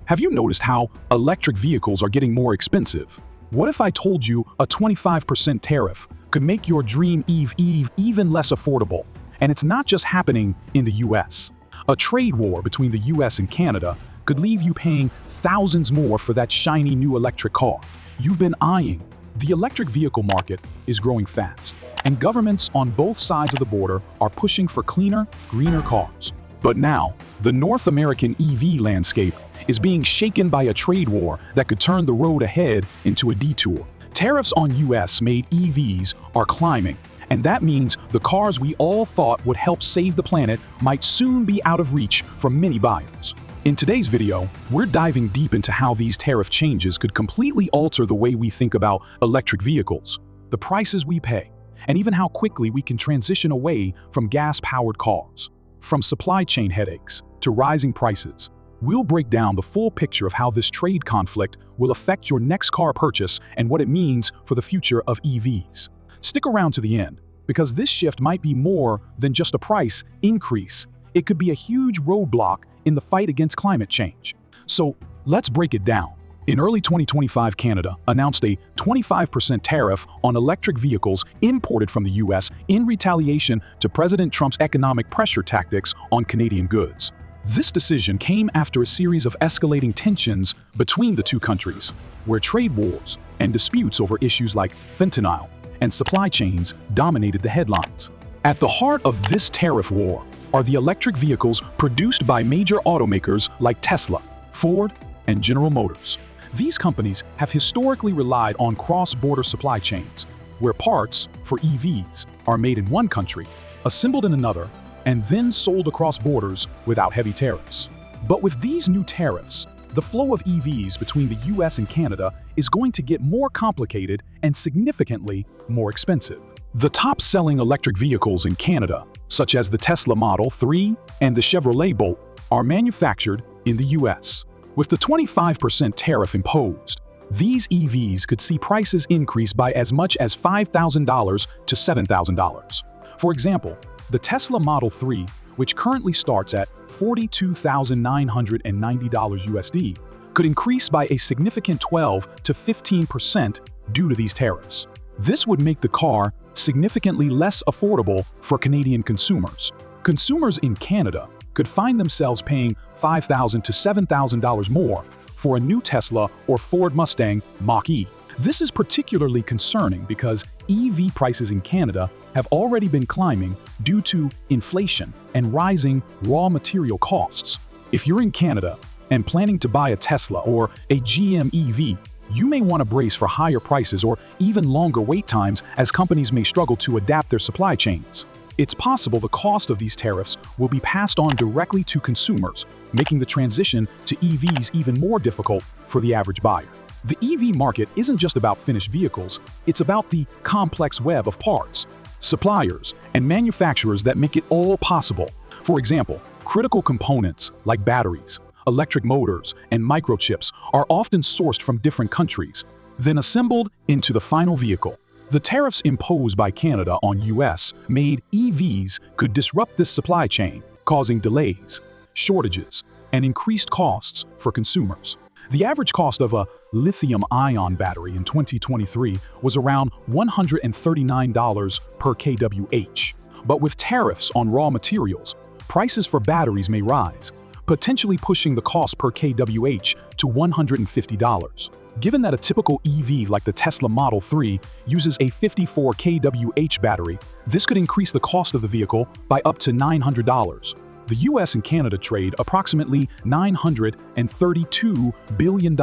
Have you noticed how electric vehicles are getting more expensive? What if I told you a 25% tariff could make your dream EV even less affordable? And it's not just happening in the US. A trade war between the US and Canada could leave you paying thousands more for that shiny new electric car you've been eyeing. The electric vehicle market is growing fast, and governments on both sides of the border are pushing for cleaner, greener cars. But now, the North American EV landscape is being shaken by a trade war that could turn the road ahead into a detour. Tariffs on US-made EVs are climbing, and that means the cars we all thought would help save the planet might soon be out of reach for many buyers. In today's video, we're diving deep into how these tariff changes could completely alter the way we think about electric vehicles, the prices we pay, and even how quickly we can transition away from gas-powered cars. From supply chain headaches to rising prices, we'll break down the full picture of how this trade conflict will affect your next car purchase and what it means for the future of EVs. Stick around to the end, because this shift might be more than just a price increase. It could be a huge roadblock in the fight against climate change. So let's break it down. In early 2025, Canada announced a 25% tariff on electric vehicles imported from the US in retaliation to President Trump's economic pressure tactics on Canadian goods. This decision came after a series of escalating tensions between the two countries, where trade wars and disputes over issues like fentanyl and supply chains dominated the headlines. At the heart of this tariff war are the electric vehicles produced by major automakers like Tesla, Ford, and General Motors. These companies have historically relied on cross-border supply chains, where parts for EVs are made in one country, assembled in another, and then sold across borders without heavy tariffs. But with these new tariffs, the flow of EVs between the US and Canada is going to get more complicated and significantly more expensive. The top-selling electric vehicles in Canada, such as the Tesla Model 3 and the Chevrolet Bolt, are manufactured in the US. With the 25% tariff imposed, these EVs could see prices increase by as much as $5,000 to $7,000. For example, the Tesla Model 3, which currently starts at $42,990 USD, could increase by a significant 12 to 15% due to these tariffs. This would make the car significantly less affordable for Canadian consumers. Consumers in Canada could find themselves paying $5,000 to $7,000 more for a new Tesla or Ford Mustang Mach-E. This is particularly concerning because EV prices in Canada have already been climbing due to inflation and rising raw material costs. If you're in Canada and planning to buy a Tesla or a GM EV, you may want to brace for higher prices or even longer wait times as companies may struggle to adapt their supply chains. It's possible the cost of these tariffs will be passed on directly to consumers, making the transition to EVs even more difficult for the average buyer. The EV market isn't just about finished vehicles, it's about the complex web of parts, suppliers, and manufacturers that make it all possible. For example, critical components like batteries, electric motors, and microchips are often sourced from different countries, then assembled into the final vehicle. The tariffs imposed by Canada on US-made EVs could disrupt this supply chain, causing delays, shortages, and increased costs for consumers. The average cost of a lithium-ion battery in 2023 was around $139 per kWh. But with tariffs on raw materials, prices for batteries may rise, potentially pushing the cost per kWh to $150. Given that a typical EV like the Tesla Model 3 uses a 54 kWh battery, this could increase the cost of the vehicle by up to $900. The US and Canada trade approximately $932 billion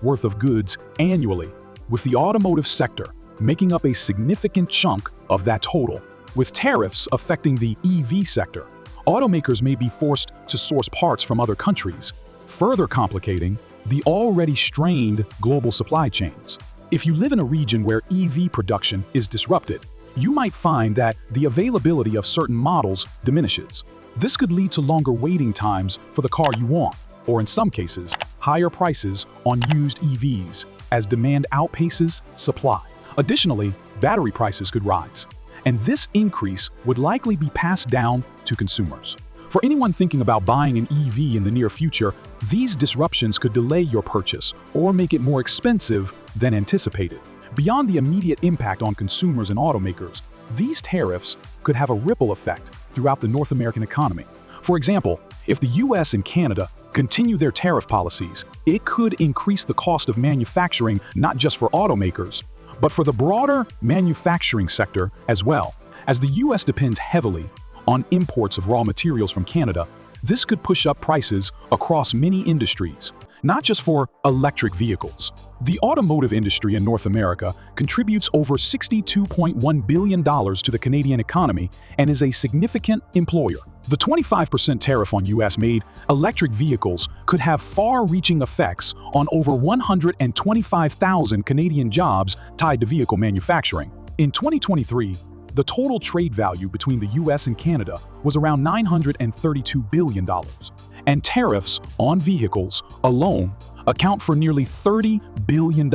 worth of goods annually, with the automotive sector making up a significant chunk of that total. With tariffs affecting the EV sector, automakers may be forced to source parts from other countries, further complicating the already strained global supply chains. If you live in a region where EV production is disrupted, you might find that the availability of certain models diminishes. This could lead to longer waiting times for the car you want, or in some cases, higher prices on used EVs as demand outpaces supply. Additionally, battery prices could rise, and this increase would likely be passed down to consumers. For anyone thinking about buying an EV in the near future, these disruptions could delay your purchase or make it more expensive than anticipated. Beyond the immediate impact on consumers and automakers, these tariffs could have a ripple effect throughout the North American economy. For example, if the US and Canada continue their tariff policies, it could increase the cost of manufacturing not just for automakers, but for the broader manufacturing sector as well. As the US depends heavily on imports of raw materials from Canada, this could push up prices across many industries, not just for electric vehicles. The automotive industry in North America contributes over $62.1 billion to the Canadian economy and is a significant employer. The 25% tariff on US-made electric vehicles could have far-reaching effects on over 125,000 Canadian jobs tied to vehicle manufacturing. In 2023, the total trade value between the US and Canada was around $932 billion, and tariffs on vehicles alone account for nearly $30 billion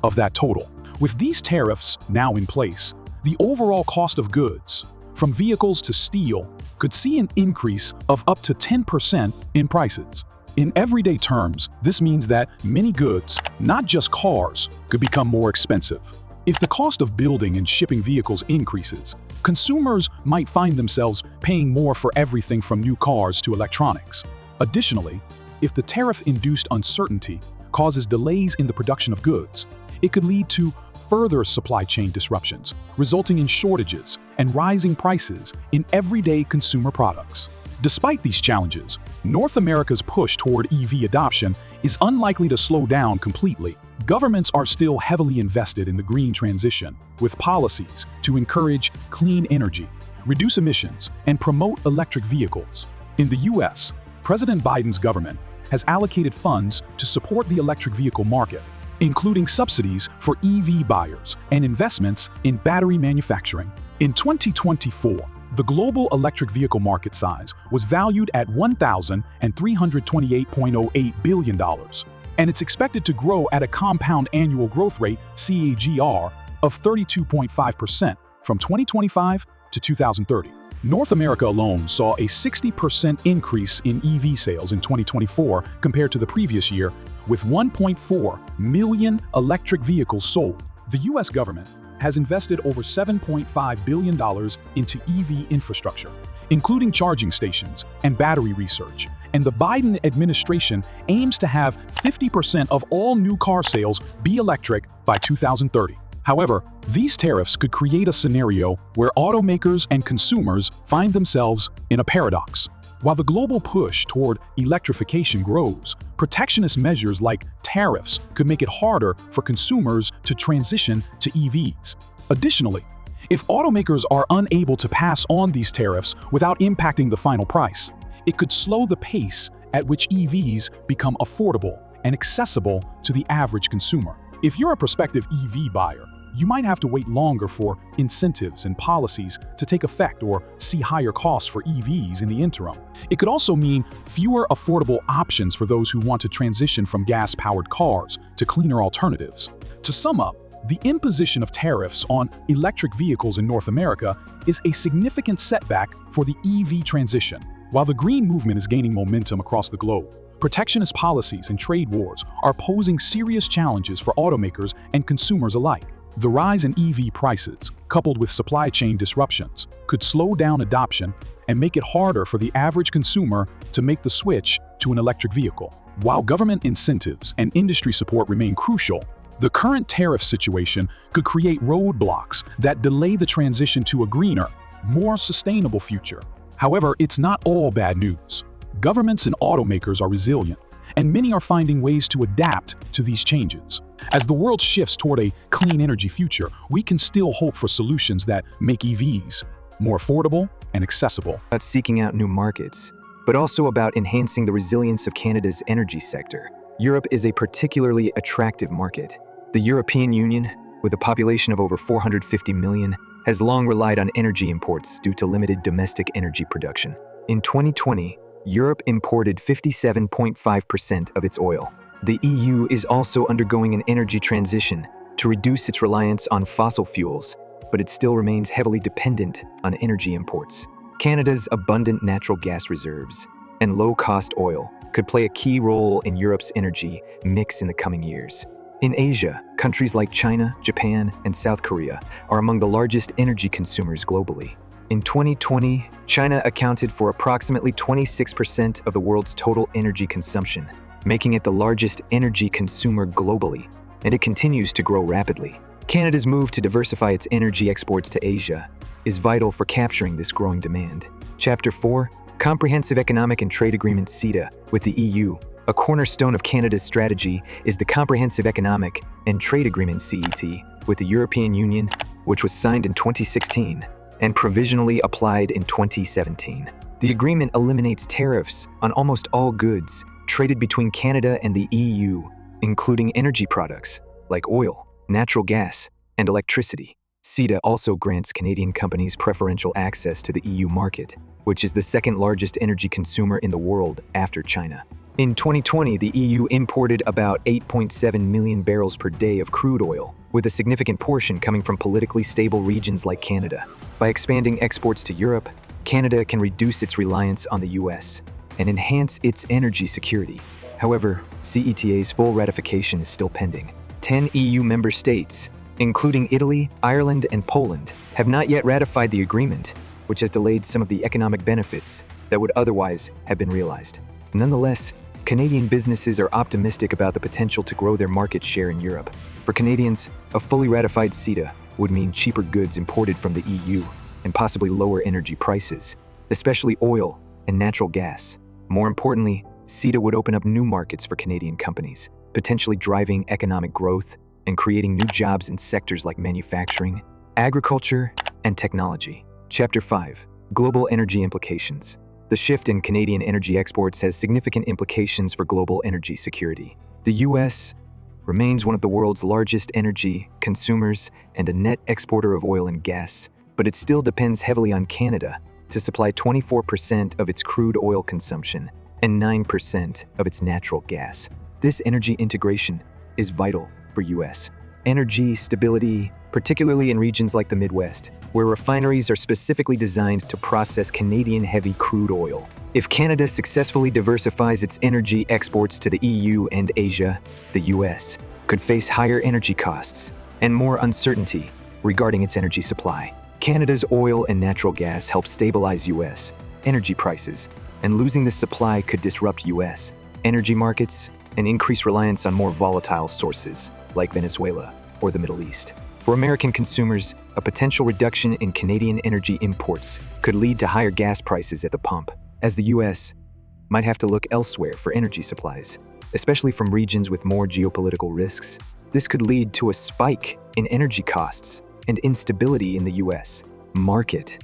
of that total. With these tariffs now in place, the overall cost of goods, from vehicles to steel, could see an increase of up to 10% in prices. In everyday terms, this means that many goods, not just cars, could become more expensive. If the cost of building and shipping vehicles increases, consumers might find themselves paying more for everything from new cars to electronics. Additionally, if the tariff-induced uncertainty causes delays in the production of goods, it could lead to further supply chain disruptions, resulting in shortages and rising prices in everyday consumer products. Despite these challenges, North America's push toward EV adoption is unlikely to slow down completely. Governments are still heavily invested in the green transition, with policies to encourage clean energy, reduce emissions, and promote electric vehicles. In the US, President Biden's government has allocated funds to support the electric vehicle market, including subsidies for EV buyers and investments in battery manufacturing. In 2024, the global electric vehicle market size was valued at $1,328.08 billion, and it's expected to grow at a compound annual growth rate (CAGR) of 32.5% from 2025 to 2030. North America alone saw a 60% increase in EV sales in 2024 compared to the previous year, with 1.4 million electric vehicles sold. The US government has invested over $7.5 billion into EV infrastructure, including charging stations and battery research, and the Biden administration aims to have 50% of all new car sales be electric by 2030. However, these tariffs could create a scenario where automakers and consumers find themselves in a paradox. While the global push toward electrification grows, protectionist measures like tariffs could make it harder for consumers to transition to EVs. Additionally, if automakers are unable to pass on these tariffs without impacting the final price, it could slow the pace at which EVs become affordable and accessible to the average consumer. If you're a prospective EV buyer, you might have to wait longer for incentives and policies to take effect or see higher costs for EVs in the interim. It could also mean fewer affordable options for those who want to transition from gas-powered cars to cleaner alternatives. To sum up, the imposition of tariffs on electric vehicles in North America is a significant setback for the EV transition. While the green movement is gaining momentum across the globe, protectionist policies and trade wars are posing serious challenges for automakers and consumers alike. The rise in EV prices, coupled with supply chain disruptions, could slow down adoption and make it harder for the average consumer to make the switch to an electric vehicle. While government incentives and industry support remain crucial, the current tariff situation could create roadblocks that delay the transition to a greener, more sustainable future. However, it's not all bad news. Governments and automakers are resilient, and many are finding ways to adapt to these changes. As the world shifts toward a clean energy future, we can still hope for solutions that make EVs more affordable and accessible. About seeking out new markets, but also about enhancing the resilience of Canada's energy sector. Europe is a particularly attractive market. The European Union, with a population of over 450 million, has long relied on energy imports due to limited domestic energy production. In 2020, Europe imported 57.5% of its oil. The EU is also undergoing an energy transition to reduce its reliance on fossil fuels, but it still remains heavily dependent on energy imports. Canada's abundant natural gas reserves and low-cost oil could play a key role in Europe's energy mix in the coming years. In Asia, countries like China, Japan, and South Korea are among the largest energy consumers globally. In 2020, China accounted for approximately 26% of the world's total energy consumption, making it the largest energy consumer globally, and it continues to grow rapidly. Canada's move to diversify its energy exports to Asia is vital for capturing this growing demand. Chapter 4: Comprehensive Economic and Trade Agreement (CETA) with the EU. A cornerstone of Canada's strategy is the Comprehensive Economic and Trade Agreement (CET) with the European Union, which was signed in 2016 and provisionally applied in 2017. The agreement eliminates tariffs on almost all goods traded between Canada and the EU, including energy products like oil, natural gas, and electricity. CETA also grants Canadian companies preferential access to the EU market, which is the second largest energy consumer in the world after China. In 2020, the EU imported about 8.7 million barrels per day of crude oil, with a significant portion coming from politically stable regions like Canada. By expanding exports to Europe, Canada can reduce its reliance on the US and enhance its energy security. However, CETA's full ratification is still pending. 10 EU member states, including Italy, Ireland, and Poland, have not yet ratified the agreement, which has delayed some of the economic benefits that would otherwise have been realized. Nonetheless, Canadian businesses are optimistic about the potential to grow their market share in Europe. For Canadians, a fully ratified CETA would mean cheaper goods imported from the EU and possibly lower energy prices, especially oil and natural gas. More importantly, CETA would open up new markets for Canadian companies, potentially driving economic growth and creating new jobs in sectors like manufacturing, agriculture, and technology. Chapter 5: Global Energy Implications. The shift in Canadian energy exports has significant implications for global energy security. The U.S. remains one of the world's largest energy consumers and a net exporter of oil and gas, but it still depends heavily on Canada to supply 24% of its crude oil consumption and 9% of its natural gas. This energy integration is vital for U.S. energy stability, particularly in regions like the Midwest, where refineries are specifically designed to process Canadian heavy crude oil. If Canada successfully diversifies its energy exports to the EU and Asia, the U.S. could face higher energy costs and more uncertainty regarding its energy supply. Canada's oil and natural gas help stabilize U.S. energy prices, and losing this supply could disrupt U.S. energy markets and increase reliance on more volatile sources like Venezuela or the Middle East. For American consumers, a potential reduction in Canadian energy imports could lead to higher gas prices at the pump, as the U.S. might have to look elsewhere for energy supplies, especially from regions with more geopolitical risks. This could lead to a spike in energy costs and instability in the U.S. market.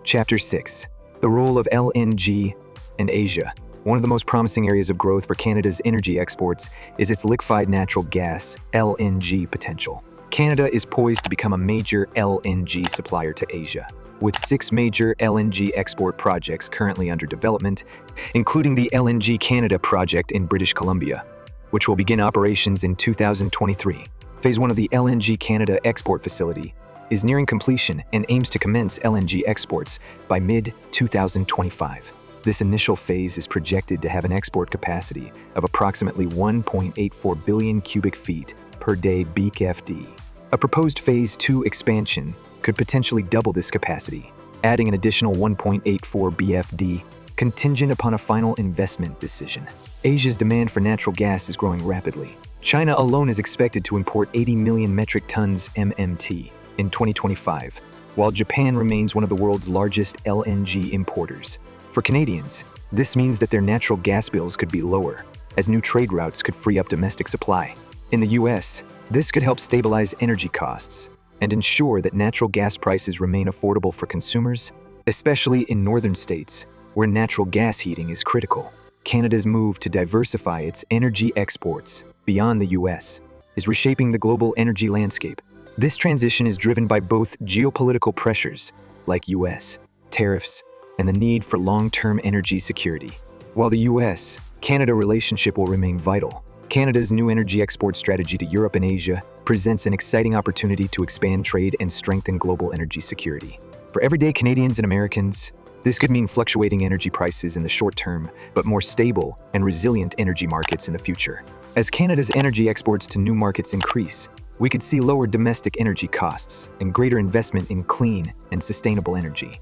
Chapter 6: The Role of LNG in Asia. One of the most promising areas of growth for Canada's energy exports is its liquefied natural gas (LNG) potential. Canada is poised to become a major LNG supplier to Asia, with 6 major LNG export projects currently under development, including the LNG Canada project in British Columbia, which will begin operations in 2023. Phase 1 of the LNG Canada export facility is nearing completion and aims to commence LNG exports by mid-2025. This initial phase is projected to have an export capacity of approximately 1.84 billion cubic feet per day BCFD. A proposed Phase 2 expansion could potentially double this capacity, adding an additional 1.84 BFD, contingent upon a final investment decision. Asia's demand for natural gas is growing rapidly. China alone is expected to import 80 million metric tons MMT in 2025, while Japan remains one of the world's largest LNG importers. For Canadians, this means that their natural gas bills could be lower, as new trade routes could free up domestic supply. In the U.S., this could help stabilize energy costs and ensure that natural gas prices remain affordable for consumers, especially in northern states where natural gas heating is critical. Canada's move to diversify its energy exports beyond the U.S. is reshaping the global energy landscape. This transition is driven by both geopolitical pressures, like U.S. tariffs, and the need for long-term energy security. While the U.S.-Canada relationship will remain vital, Canada's new energy export strategy to Europe and Asia presents an exciting opportunity to expand trade and strengthen global energy security. For everyday Canadians and Americans, This could mean fluctuating energy prices in the short term, but more stable and resilient energy markets in the future. As Canada's energy exports to new markets increase, we could see lower domestic energy costs and greater investment in clean and sustainable energy.